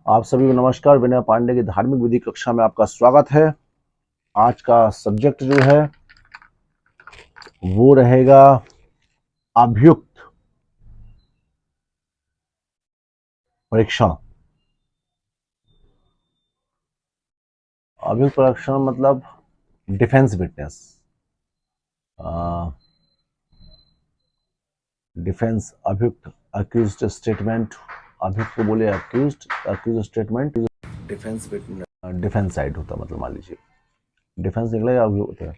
आप सभी को नमस्कार। विनय पांडे की धार्मिक विधि कक्षा में आपका स्वागत है। आज का सब्जेक्ट जो है वो रहेगा अभियुक्त परीक्षण। अभियुक्त परीक्षण मतलब डिफेंस विटनेस। डिफेंस अभियुक्त अक्यूज्ड स्टेटमेंट। अभियुक्त को बोले accused, accused statement defence witness. Defence side होता मतलब मान लीजिए डिफेंस निकलेगा अभियुक्त है।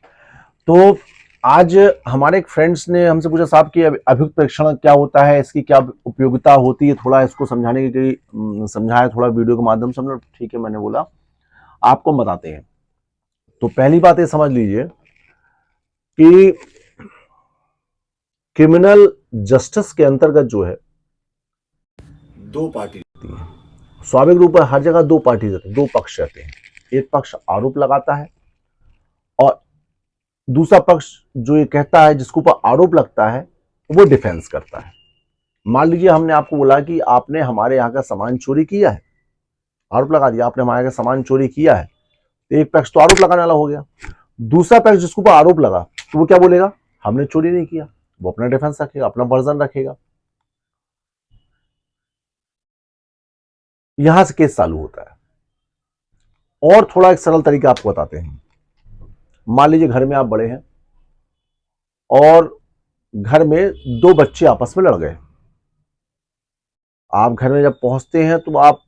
तो आज हमारे एक फ्रेंड्स ने हमसे पूछा, साहब कि अभियुक्त परीक्षण क्या होता है, इसकी क्या उपयोगिता होती है, थोड़ा इसको समझाने के लिए समझाया थोड़ा वीडियो के माध्यम से। हमने ठीक है, मैंने बोला आपको बताते हैं। तो पहली बात ये समझ लीजिए कि क्रिमिनल जस्टिस के अंतर्गत जो है दो पार्टी रहती है। स्वाभाविक रूप से हर जगह दो पार्टी रहती है, दो पक्ष रहते हैं। एक पक्ष आरोप लगाता है और दूसरा पक्ष जो ये कहता है, जिसके ऊपर आरोप लगता है, वो डिफेंस करता है। मान लीजिए हमने आपको बोला कि आपने हमारे यहाँ का सामान चोरी किया है, आरोप लगा दिया आपने हमारे यहाँ का सामान चोरी किया है, तो एक पक्ष तो आरोप लगाने वाला हो गया। दूसरा पक्ष जिसके ऊपर आरोप लगा तो वो क्या बोलेगा, हमने चोरी नहीं किया। वो अपना डिफेंस रखेगा, अपना वर्जन रखेगा। यहां से केस चालू होता है। और थोड़ा एक सरल तरीका आपको बताते हैं। मान लीजिए घर में आप बड़े हैं और घर में दो बच्चे आपस में लड़ गए। आप घर में जब पहुंचते हैं तो आप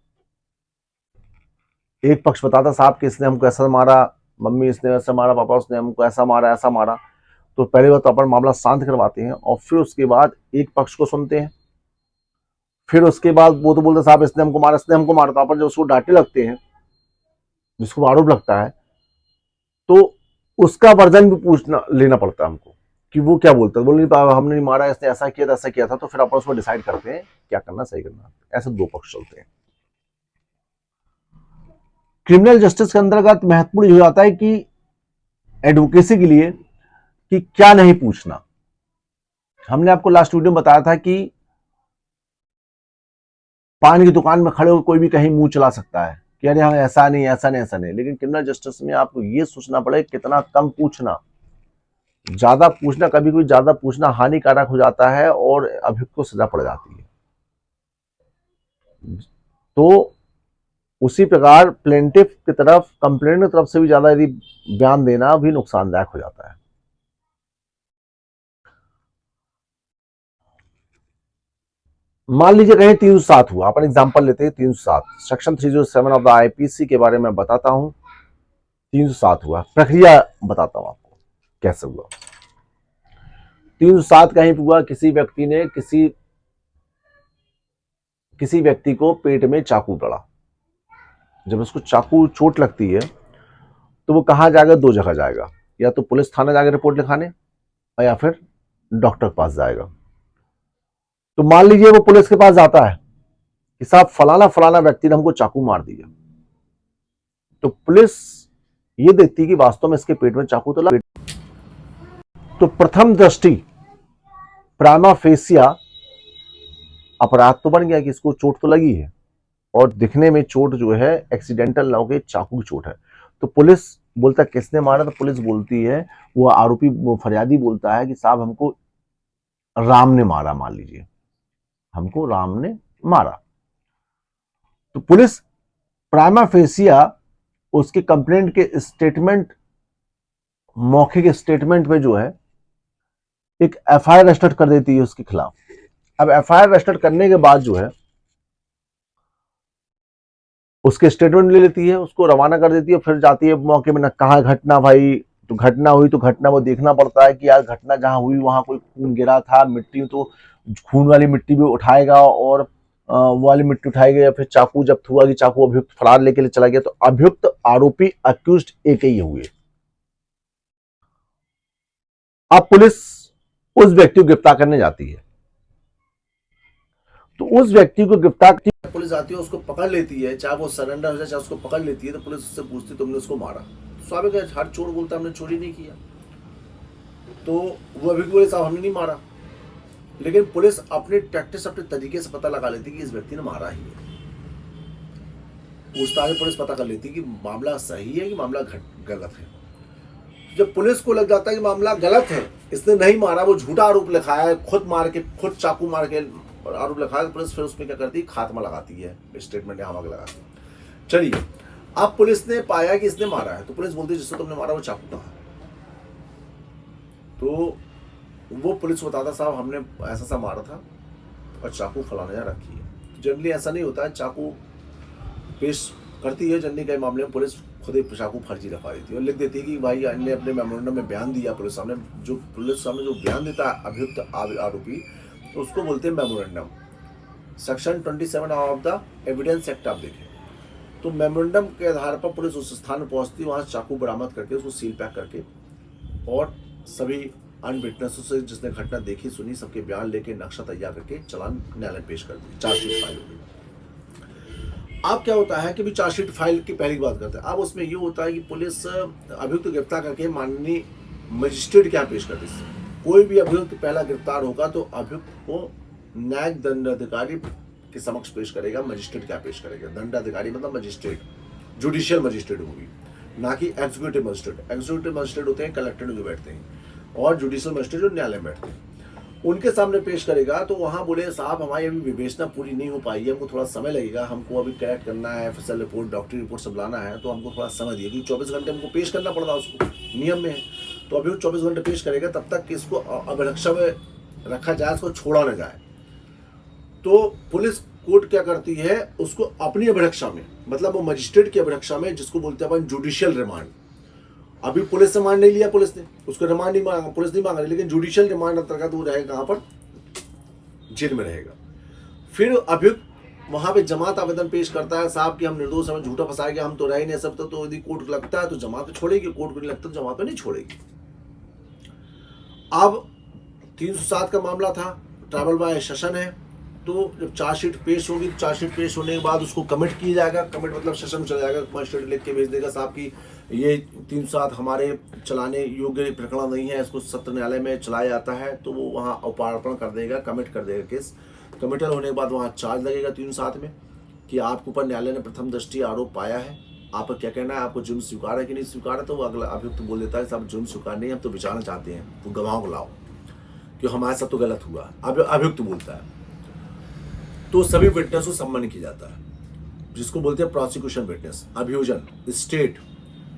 एक पक्ष बताता, साहब कि इसने हमको ऐसा मारा, मम्मी इसने ऐसा मारा, पापा उसने हमको ऐसा मारा, ऐसा मारा। तो पहले बात तो अपन मामला शांत करवाते हैं और फिर उसके बाद एक पक्ष को सुनते हैं। फिर उसके बाद वो तो बोलते, साहब इसने हमको मारा, इसने हमको मारा। तो अपन जब उसको डांटे लगते हैं, जिसको आरोप लगता है, तो उसका वर्जन भी पूछना लेना पड़ता है हमको कि वो क्या बोलता है। बोले हमने नहीं मारा, इसने ऐसा किया था, ऐसा किया था। तो फिर अपन उसको डिसाइड करते हैं क्या करना, सही करना। ऐसे दो पक्ष चलते हैं। क्रिमिनल जस्टिस के अंतर्गत महत्वपूर्ण हो जाता है कि एडवोकेसी के लिए कि क्या नहीं पूछना। हमने आपको लास्ट वीडियो में बताया था कि पान की दुकान में खड़े होकर कोई भी कहीं मुंह चला सकता है कि अरे हाँ ऐसा नहीं, ऐसा नहीं, ऐसा नहीं। लेकिन क्रिमिनल जस्टिस में आपको ये सोचना पड़े कितना कम पूछना। ज्यादा पूछना, कभी कोई ज्यादा पूछना हानिकारक हो जाता है और अभियुक्त को सजा पड़ जाती है। तो उसी प्रकार प्लेंटिफ की तरफ, कंप्लेंट की तरफ से भी ज्यादा यदि बयान देना भी नुकसानदायक हो जाता है। मान लीजिए कहीं 307 हुआ, अपन एग्जांपल लेते हैं 307 सेक्शन 307 ऑफ द आईपीसी के बारे में बताता हूं। 307 हुआ, प्रक्रिया बताता हूं आपको कैसे हुआ। 307 कहीं हुआ, किसी व्यक्ति ने किसी व्यक्ति को पेट में चाकू पड़ा। जब उसको चाकू चोट लगती है तो वो कहां जाएगा, दो जगह जाएगा। या तो पुलिस थाना जाकर रिपोर्ट लिखाने या फिर डॉक्टर के पास जाएगा। तो मान लीजिए वो पुलिस के पास जाता है कि साहब फलाना फलाना व्यक्ति ने हमको चाकू मार दिया। तो पुलिस ये देखती है कि वास्तव में इसके पेट में चाकू तो लगा। तो प्रथम दृष्टि प्राइमा फेसिया अपराध तो बन गया कि इसको चोट तो लगी है और दिखने में चोट जो है एक्सीडेंटल ना होकर चाकू की चोट है। तो पुलिस बोलता है किसने मारा, तो पुलिस बोलती है, वो आरोपी, वो फरियादी बोलता है कि साहब हमको राम ने मारा। मान लीजिए हमको राम ने मारा। तो पुलिस प्राइमा फेसिया उसके कंप्लेंट के स्टेटमेंट, मौखिक स्टेटमेंट में जो है एक एफआईआर रजिस्टर कर देती है उसके खिलाफ। अब एफआईआर रजिस्टर करने के बाद जो है उसके स्टेटमेंट ले लेती है, उसको रवाना कर देती है। फिर जाती है मौके में, ना कहाँ घटना भाई, तो घटना हुई तो घटना वो देखना पड़ता है कि यार घटना जहां हुई वहां कोई खून गिरा था, मिट्टी, तो खून वाली मिट्टी भी उठाएगा और वो वाली मिट्टी उठाएगा। या फिर चाकू जब्त हुआ कि चाकू अभियुक्त फरार लेके चला गया, तो अभियुक्त आरोपी अक्यूज्ड एक ही हुए। अब पुलिस उस व्यक्ति को गिरफ्तार करने जाती है। तो उस व्यक्ति को गिरफ्तार पुलिस आती है, उसको पकड़ लेती है, चाहे वो सरेंडर हो जाए चाहे उसको पकड़ लेती है। तो पुलिस उससे पूछती तुमने उसको मारा। स्वाभाविक है, हर चोर बोलता हमने चोरी नहीं किया। तो वो अभी बोले साहब हमने नहीं मारा। लेकिन पुलिस अपने टैक्टिस, अपने तरीके से पता लगा लेती कि इस व्यक्ति ने मारा ही है। पूछताछ में पुलिस पता कर लेती कि मामला सही है कि मामला गलत है। जब पुलिस को लग जाता है कि मामला गलत है, इसने नहीं मारा, वो झूठा आरोप लिखाया है, खुद चाकू मार के आरोप लिखाया, तो पुलिस फिर उसमें क्या करती है, खात्मा लगाती है, स्टेटमेंट यहाँ वहाँ लगाती है। चलिए, अब पुलिस ने पाया कि इसने मारा है, तो पुलिस बोलती है जिससे तुमने मारा वो चाकू कहाँ है। तो वो पुलिस बताता साहब हमने ऐसा सा मारा था और चाकू फलाने जगह रखी है। जनरली ऐसा नहीं होता है, चाकू पेश करती है जनरली कई मामले में पुलिस खुद ही चाकू फर्जी रखवा देती है और लिख देती है कि भाई ने अपने मेमोरेंडम में बयान दिया पुलिस सामने जो बयान देता है अभियुक्त आरोपी, तो उसको बोलते हैं memorandum. Section 27 of the evidence act आप देखें, तो मेमोरेंडम के आधार पर पुलिस उस स्थान पर पहुंचती है, वहाँ चाकू बरामद करके उसको सील पैक करके और सभी अन्य विटनेसों से जिसने घटना देखी सुनी सबके बयान लेके नक्शा तैयार करके चालान न्यायालय पेश कर दी, चार्जशीट फाइल हो गई। अब क्या होता है कि भी चार्जशीट फाइल की पहली बात करते हैं, अब उसमें ये होता है कि पुलिस अभियुक्त गिरफ्तार करके माननीय मजिस्ट्रेट क्या पेश करती है। कोई भी अभियुक्त पहला गिरफ्तार होगा तो अभियुक्त को न्यायिक दंडाधिकारी के समक्ष पेश करेगा। मजिस्ट्रेट क्या पेश करेगा, दंडाधिकारी मतलब मजिस्ट्रेट, जुडिशियल मजिस्ट्रेट होगी, ना कि एग्जीक्यूटिव मजिस्ट्रेट। एग्जीक्यूटिव मजिस्ट्रेट होते हैं कलेक्टर में जो बैठते हैं, और जुडिशियल मजिस्ट्रेट जो न्यायालय में बैठते हैं, उनके सामने पेश करेगा। तो वहाँ बोले साहब हमारी अभी विवेचना पूरी नहीं हो पाई है, हमको थोड़ा समय लगेगा, हमको अभी कलेक्ट करना है, एफएसएल रिपोर्ट, डॉक्टरी रिपोर्ट सब लाना है, तो हमको थोड़ा समय दिए, क्योंकि 24 घंटे हमको पेश करना पड़ता उसको, नियम में है। तो अभी 24 घंटे पेश करेगा, तब तक कि इसको अभिरक्षा में रखा जाए, इसको छोड़ा न जाए। तो पुलिस कोर्ट क्या करती है, उसको अपनी अभिरक्षा में, मतलब वो मजिस्ट्रेट की अभिरक्षा में, जिसको बोलते हैं अपन जुडिशियल रिमांड। अभी पुलिस से रिमांड नहीं लिया पुलिस ने, उसको रिमांड नहीं मांगा, पुलिस नहीं मांग रही, लेकिन जुडिशियल रिमांड अंतर्गत वो रहेगा कहाँ पर, जेल में रहेगा। फिर अभियुक्त वहां पे जमात आवेदन पेश करता है, साहब कि हम निर्दोष, हमें झूठा फंसाया गया, हम तो रह नहीं सब, तो यदि कोर्ट लगता है तो जमात तो छोड़ेगी, कोर्ट को नहीं लगता तो जमात तो नहीं छोड़ेगी। अब 307 का मामला था, ट्रैवल बाय सेशन है, तो जब चार्जशीट पेश होगी, तो चार्जशीट पेश होने के बाद उसको कमिट किया जाएगा। कमिट मतलब सेशन में चला जाएगा, मजिस्ट्रेट लिख के भेज देगा साहब की ये 307 हमारे चलाने योग्य प्रकरण नहीं है, इसको सत्र न्यायालय में चलाया जाता है, तो वो वहाँ उपार्पण कर देगा, कमिट कर देगा केस। कमिटल होने के बाद वहाँ चार्ज लगेगा 307 में कि आपके ऊपर न्यायालय ने प्रथम दृष्टि आरोप पाया है, आपका क्या कहना है, आपको जुर्म स्वीकार है कि नहीं स्वीकार है। तो वो अगला अभियुक्त बोल देता है साहब जुर्म स्वीकार नहीं, हम तो विचारना चाहते हैं, तो गवाहों को लाओ कि हमारे साथ तो गलत हुआ। अभियुक्त बोलता है, तो सभी विटनेस को सम्मान किया जाता है, जिसको बोलते हैं प्रोसिक्यूशन विटनेस। अभियोजन स्टेट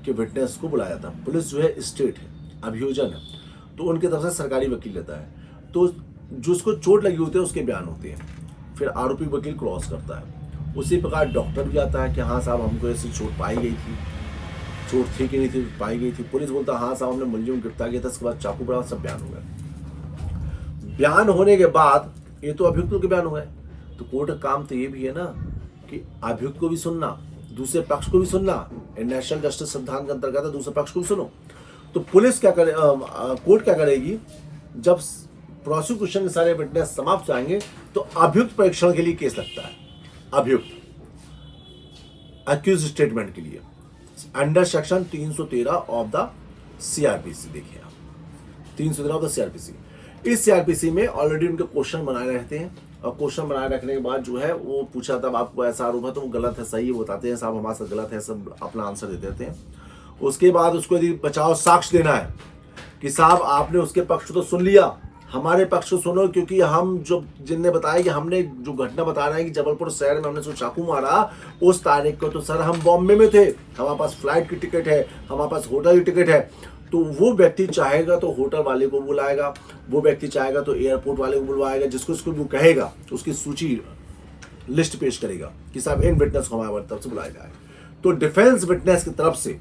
के विटनेस को बुलाया जाता है। पुलिस जो है स्टेट है, अभियोजन है, तो उनकी तरफ से सरकारी वकील रहता है, तो जो उसको चोट लगी होती है उसके बयान होते हैं, फिर आरोपी वकील क्रॉस करता है। उसी प्रकार डॉक्टर भी आता है कि हाँ साहब हमको ऐसी चोट पाई गई थी, चोट थी कि नहीं थी, पाई गई थी। पुलिस बोलता हाँ साहब हमने मुलजिम गिरफ्तार किया था, इसके बाद चाकू पड़ा, सब बयान हो गए। बयान होने के बाद ये तो अभियुक्त के बयान हो गए, तो कोर्ट का काम तो ये भी है ना कि अभियुक्त को भी सुनना, दूसरे पक्ष को भी सुनना, नेशनल जस्टिस सिद्धांत के अंतर्गत दूसरे पक्ष को भी सुनो। तो पुलिस क्या करे, कोर्ट क्या करेगी, जब प्रोसिक्यूशन के सारे विटनेस समाप्त जाएंगे तो अभियुक्त परीक्षण के लिए केस लगता है, अभियुक्त अक्यूज स्टेटमेंट के लिए under section 313 of the CrPC. देखिए आप 313 ऑफ द सीआरपीसी, इस सीआरपीसी में ऑलरेडी उनके क्वेश्चन बनाए रहते हैं, और क्वेश्चन बनाए रखने के बाद जो है वो पूछा तब आपको ऐसा आरोप है तो वो गलत है सही है बताते हैं, साहब हमारे साथ गलत है, सब अपना आंसर दे देते हैं। उसके बाद उसको यदि बचाव साक्ष्य देना है कि साहब आपने उसके पक्ष को तो सुन लिया, हमारे पक्ष को सुनो, क्योंकि हम जो जिनने बताया कि हमने जो घटना बता रहे हैं कि जबलपुर शहर में हमने उसको चाकू मारा, उस तारीख को तो सर हम बॉम्बे में थे, हमारे पास फ्लाइट की टिकट है, हमारे पास होटल की टिकट है। तो वो व्यक्ति चाहेगा तो होटल वाले को बुलाएगा, वो व्यक्ति चाहेगा तो एयरपोर्ट वाले को बुलवाएगा, जिसको उसको वो कहेगा उसकी सूची लिस्ट पेश करेगा कि साहब इन विटनेस को हमारे तरफ से बुलाया जाए। तो डिफेंस विटनेस की तरफ से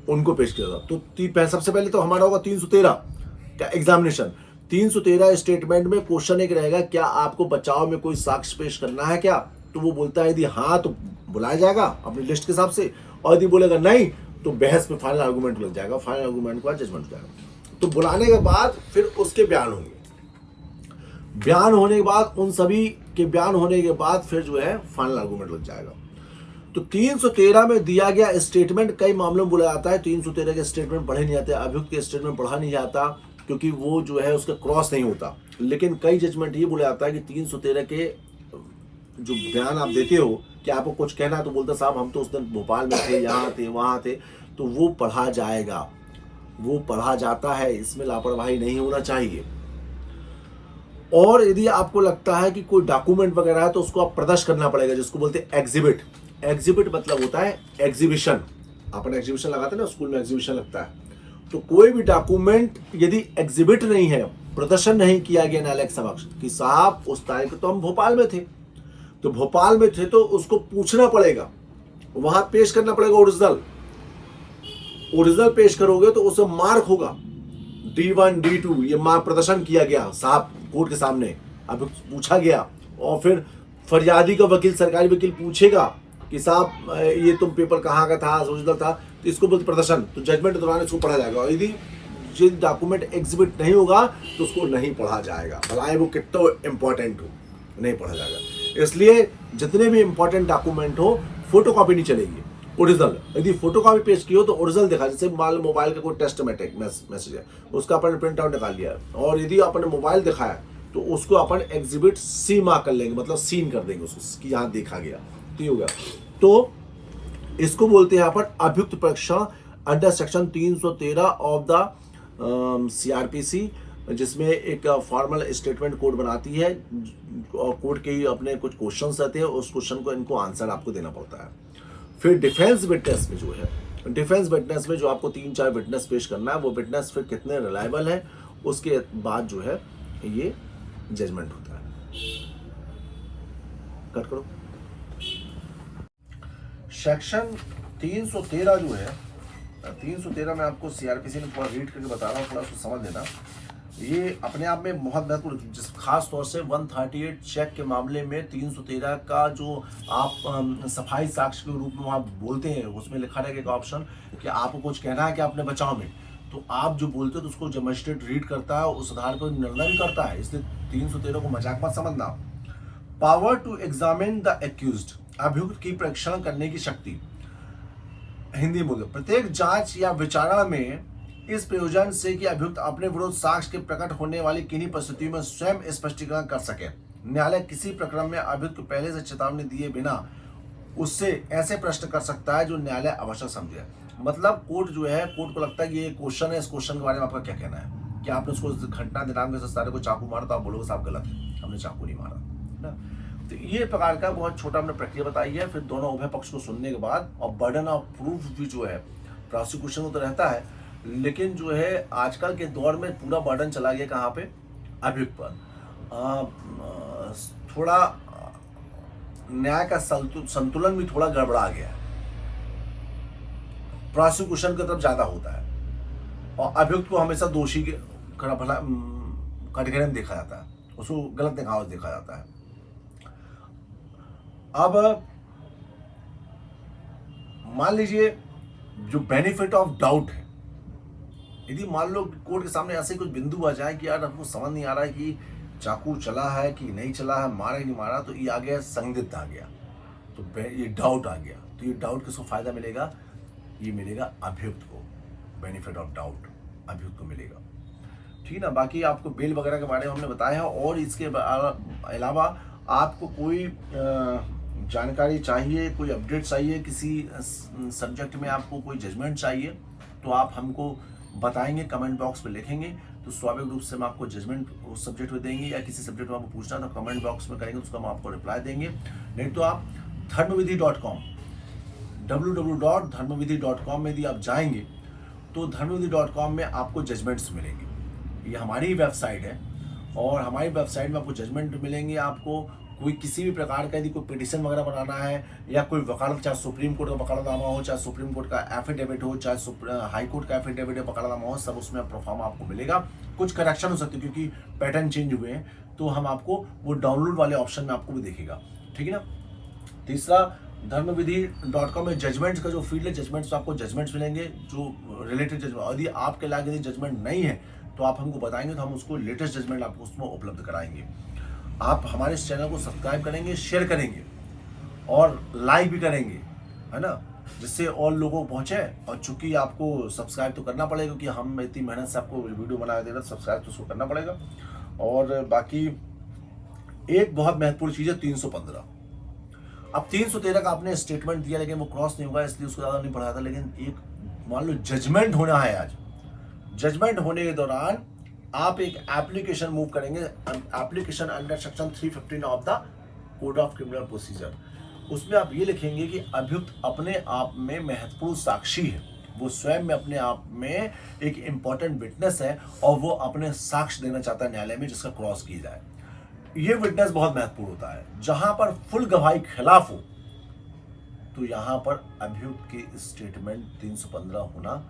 उनको पेश किया। तो सबसे पहले तो हमारा होगा 313 का एग्जामिनेशन। 313 स्टेटमेंट में क्वेश्चन एक रहेगा, क्या आपको बचाव में कोई साक्ष्य पेश करना है क्या? तो वो बोलता है यदि हाँ तो बुलाया जाएगा अपनी लिस्ट के हिसाब से, और यदि बोलेगा नहीं तो बहस पे फाइनल आर्गूमेंट लग जाएगा, फाइनल आर्गूमेंट के बाद जजमेंट हो जाएगा। तो बुलाने के बाद फिर उसके बयान होंगे, बयान होने के बाद उन सभी के बयान होने के बाद फिर जो है फाइनल आर्गूमेंट लग जाएगा। तो 313 में दिया गया स्टेटमेंट कई मामलों में बोला जाता है 313 के स्टेटमेंट पढ़े नहीं जाते, अभियुक्त के स्टेटमेंट पढ़ा नहीं जाता क्योंकि वो जो है उसका क्रॉस नहीं होता। लेकिन कई जजमेंट ये बोला जाता है कि 313 के जो बयान आप देते हो कि आपको कुछ कहना है तो बोलते साहब हम तो उस दिन भोपाल में थे, यहाँ थे, वहाँ थे, तो वो पढ़ा जाएगा, वो पढ़ा जाता है, इसमें लापरवाही नहीं होना चाहिए। और यदि आपको लगता है कि कोई डॉक्यूमेंट वगैरह है तो उसको आप प्रदर्शन करना पड़ेगा, जिसको बोलते हैं एग्जिबिट। एग्जिबिट मतलब होता है एग्जीबिशन, अपन एग्जीबिशन लगाते हैं ना, स्कूल में एग्जीबिशन लगता है, तो कोई भी डॉक्यूमेंट यदि एग्जिबिट नहीं है, प्रदर्शन नहीं किया गया न्यायालय के समक्ष कि साहब उस तारीख को तो हम भोपाल में थे, तो भोपाल में थे तो उसको पूछना पड़ेगा, वहां पेश करना पड़ेगा ओरिजिनल। ओरिजिनल पेश करोगे तो उसे मार्क होगा D1 D2, ये मार्क प्रदर्शन किया गया साहब कोर्ट के सामने, अब पूछा गया, और फिर फरियादी का वकील, सरकारी वकील पूछेगा कि साहब ये तुम पेपर कहाँ का था, ओरिजिनल था, तो इसको बोलते प्रदर्शन, तो जजमेंट के दौरान इसको पढ़ा जाएगा। और यदि जो डॉक्यूमेंट एग्जिबिट नहीं होगा तो उसको नहीं पढ़ा जाएगा, भला वो कितना इंपॉर्टेंट हो, नहीं पढ़ा जाएगा। इसलिए जितने भी इंपॉर्टेंट डॉक्यूमेंट हो, फोटोकॉपी नहीं चलेगी, ओरिजिनल। यदि फोटोकॉपी पेश की हो तो ओरिजिनल दिखा, जैसे मान लो मोबाइल का कोई टेस्ट मैसेज है, उसका अपन प्रिंट आउट निकाल लिया, और यदि अपन ने मोबाइल दिखाया तो उसको अपन एग्जिबिट सी मार्क कर लेंगे, मतलब सीन कर देंगे उसको कि यहाँ देखा गया, तो हो गया। तो इसको बोलते हैं अपन अभियुक्त परीक्षण under section 313 of the CRPC, जिसमें एक फॉर्मल स्टेटमेंट कोर्ट बनाती है, और कोर्ट के ही अपने कुछ क्वेश्चंस रहते हैं, उस क्वेश्चन को इनको आंसर आपको देना पड़ता है। फिर डिफेंस विटनेस में जो है, डिफेंस विटनेस में जो आपको 3-4 विटनेस पेश करना है, वो विटनेस फिर कितने रिलायबल है, उसके बाद जो है ये जजमेंट होता है। कट करो। सेक्शन 313 जो है, 313 में आपको CRPC ने थोड़ा रीड करके बता रहा हूँ, थोड़ा उसको समझ लेना। ये अपने आप में बहुत महत्वपूर्ण, जिस खास तौर से 138 चेक के मामले में 313 का जो आप सफाई साक्ष्य के रूप में वहाँ बोलते हैं, उसमें लिखा रहेगा एक ऑप्शन कि आपको कुछ कहना है कि अपने बचाव में, तो आप जो बोलते हो तो उसको जब मजिस्ट्रेट रीड करता है, उस आधार पर निर्णय भी करता है। इसलिए 313 को मजाक मत समझना। Power to examine the accused, अभियुक्त की परीक्षण करने की शक्ति। हिंदी में प्रत्येक जांच या विचारणा में इस प्रयोजन से कि अभियुक्त अपने विरुद्ध साक्ष्य के प्रकट होने वाली किन्हीं परिस्थितियों में स्वयं स्पष्टीकरण कर सके। न्यायालय किसी प्रकरण में अभियुक्त को पहले से चेतावनी दिए बिना उससे ऐसे प्रश्न कर सकता है जो न्यायालय आवश्यक समझे। मतलब कोर्ट जो है, कोर्ट को लगता है कि ये क्वेश्चन है, इस क्वेश्चन के बारे में आपका क्या कहना है, कि आपने उसको घटना दिनांक से सारे को चाकू मारा, तो आप बोलोगे साहब गलत है, हमने चाकू नहीं मारा ना। तो ये प्रकार का बहुत छोटा हमने प्रक्रिया बताई है। फिर दोनों उभय पक्ष को सुनने के बाद, और बर्डन ऑफ प्रूफ भी जो है प्रोसिक्यूशन को तो रहता है, लेकिन जो है आजकल के दौर में पूरा बर्डन चला गया कहाँ पे, अभियुक्त पर। थोड़ा न्याय का संतुलन भी थोड़ा गड़बड़ा गया है, प्रोसिक्यूशन की तरफ ज्यादा होता है, और अभियुक्त को हमेशा दोषी के कटघरे में देखा जाता है, उसको गलत देखा जाता है। अब मान लीजिए जो बेनिफिट ऑफ डाउट है, यदि मान लो कोर्ट के सामने ऐसे कुछ बिंदु आ जाए कि यार हमको समझ नहीं आ रहा है कि चाकू चला है कि नहीं चला है, मारा कि नहीं मारा, तो ये आ गया संदिग्ध आ गया, तो ये डाउट आ गया, तो ये डाउट किसको फायदा मिलेगा, ये मिलेगा अभियुक्त को, बेनिफिट ऑफ डाउट अभियुक्त को मिलेगा, ठीक ना। बाकी आपको बेल वगैरह के बारे में हमने बताया है, और इसके अलावा आपको कोई जानकारी चाहिए, कोई अपडेट चाहिए, किसी सब्जेक्ट में आपको कोई जजमेंट चाहिए, तो आप हमको बताएंगे, कमेंट बॉक्स में लिखेंगे, तो स्वाभाविक रूप से हम आपको जजमेंट उस सब्जेक्ट में देंगे, या किसी सब्जेक्ट में आपको पूछना तो कमेंट बॉक्स में करेंगे, तो उसका हम आपको रिप्लाई देंगे। नहीं तो आप धर्मविधि.com, www.dharmavidhi.com में यदि आप जाएंगे तो धर्मविधि.com में आपको जजमेंट्स मिलेंगे। ये हमारी वेबसाइट है, और हमारी वेबसाइट में आपको जजमेंट मिलेंगे। आपको कोई किसी भी प्रकार का यदि कोई पिटिशन वगैरह बनाना है, या कोई वकालत, चाहे सुप्रीम कोर्ट का वकालतनामा हो, चाहे सुप्रीम कोर्ट का एफिडेविट हो, चाहे हाई कोर्ट का एफिडेविट वकालतनामा हो, सब उसमें प्रोफार्म आपको मिलेगा। कुछ करेक्शन हो सकते हैं क्योंकि पैटर्न चेंज हुए हैं, तो हम आपको वो डाउनलोड वाले ऑप्शन में आपको भी दिखेगा, ठीक है ना। तीसरा, धर्मविधि.com में जजमेंट्स का जो फील्ड है, जजमेंट्स आपको जजमेंट्स मिलेंगे जो रिलेटेड जजमेंट, यदि आपके लायक यदि जजमेंट नहीं है तो आप हमको बताएंगे, तो हम उसको लेटेस्ट जजमेंट आपको उसमें उपलब्ध कराएंगे। आप हमारे इस चैनल को सब्सक्राइब करेंगे, शेयर करेंगे, और लाइक भी करेंगे, है ना, जिससे और लोगों को पहुंचे। और चूंकि आपको सब्सक्राइब तो करना पड़ेगा, क्योंकि हम इतनी मेहनत से आपको वीडियो बना दे रहे हैं, सब्सक्राइब तो उसको करना पड़ेगा। और बाकी एक बहुत महत्वपूर्ण चीज़ है 315। अब 313 का आपने स्टेटमेंट दिया लेकिन वो क्रॉस नहीं होगा, इसलिए उसको ज्यादा नहीं पढ़ा था। लेकिन एक मान लो जजमेंट होना है आज, जजमेंट होने के दौरान आप एक एप्लीकेशन मूव करेंगे, application under section 315 of the code of criminal procedure. उसमें आप ये लिखेंगे कि अभियुक्त अपने आप में महत्वपूर्ण साक्षी है, वो स्वयं में अपने आप में एक इंपॉर्टेंट विटनेस है और वो अपने साक्ष्य देना चाहता है न्यायालय में जिसका क्रॉस की जाए। ये विटनेस बहुत महत्वपूर्ण होता है। जहां पर फुल गवाही खिलाफ हो तो यहां पर अभियुक्त की स्टेटमेंट 315 होना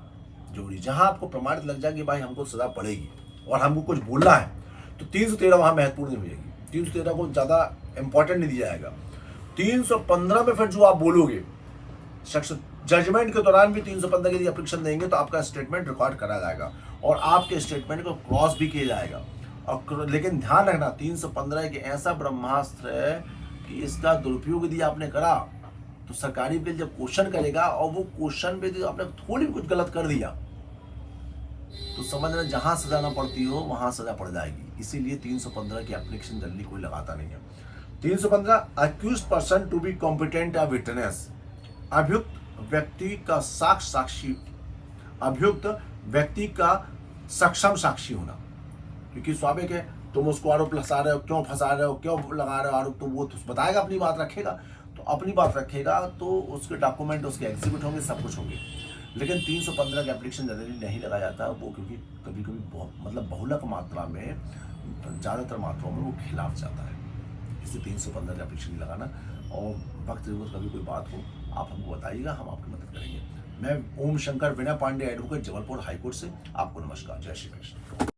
जरूरी। जहां आपको प्रमाणित लग जाए कि भाई हमको सजा पड़ेगी और हमको कुछ बोलना है तो 313 वहां महत्वपूर्ण नहीं हो जाएगी, 313 को ज्यादा इंपॉर्टेंट नहीं दिया जाएगा। 315 में फिर जो आप बोलोगे शख्स जजमेंट के दौरान भी 315 के लिए एप्लीकेशन देंगे तो आपका स्टेटमेंट रिकॉर्ड करा जाएगा और आपके स्टेटमेंट को क्रॉस भी किया जाएगा। और लेकिन ध्यान रखना 315 एक ऐसा ब्रह्मास्त्र है कि इसका दुरुपयोग यदि आपने करा तो सरकारी वकील जब क्वेश्चन करेगा और वो क्वेश्चन पे आपने थोड़ी भी कुछ गलत कर दिया तो समझना जहां सजा ना पड़ती हो वहां सजा पड़ जाएगी। इसीलिए 315 की एप्लीकेशन जल्दी कोई लगाता नहीं है। 315 accused person to be competent witness, अभियुक्त व्यक्ति का साक्षी, अभियुक्त व्यक्ति का सक्षम साक्षी होना। क्योंकि स्वाभाविक है तुम उसको आरोप फंसा रहे हो, क्यों फंसा रहे हो, क्यों लगा रहे हो आरोप, तो वो तो बताएगा, अपनी बात रखेगा। तो अपनी बात रखेगा तो उसके डॉक्यूमेंट उसके एग्जिबिट होंगे, सब कुछ होंगे। लेकिन 315 का एप्लीकेशन जनरली नहीं लगाया जाता वो, क्योंकि कभी कभी बहुत बहुलक मात्रा में, ज़्यादातर मात्रा में वो खिलाफ जाता है। इसलिए 315 का एप्लीकेशन नहीं लगाना। और वक्त जरूरत कभी कोई बात हो आप हमको बताइएगा, हम आपकी मदद करेंगे। मैं ओम शंकर विनय पांडे एडवोकेट, जबलपुर हाईकोर्ट से आपको नमस्कार। जय श्री कृष्ण।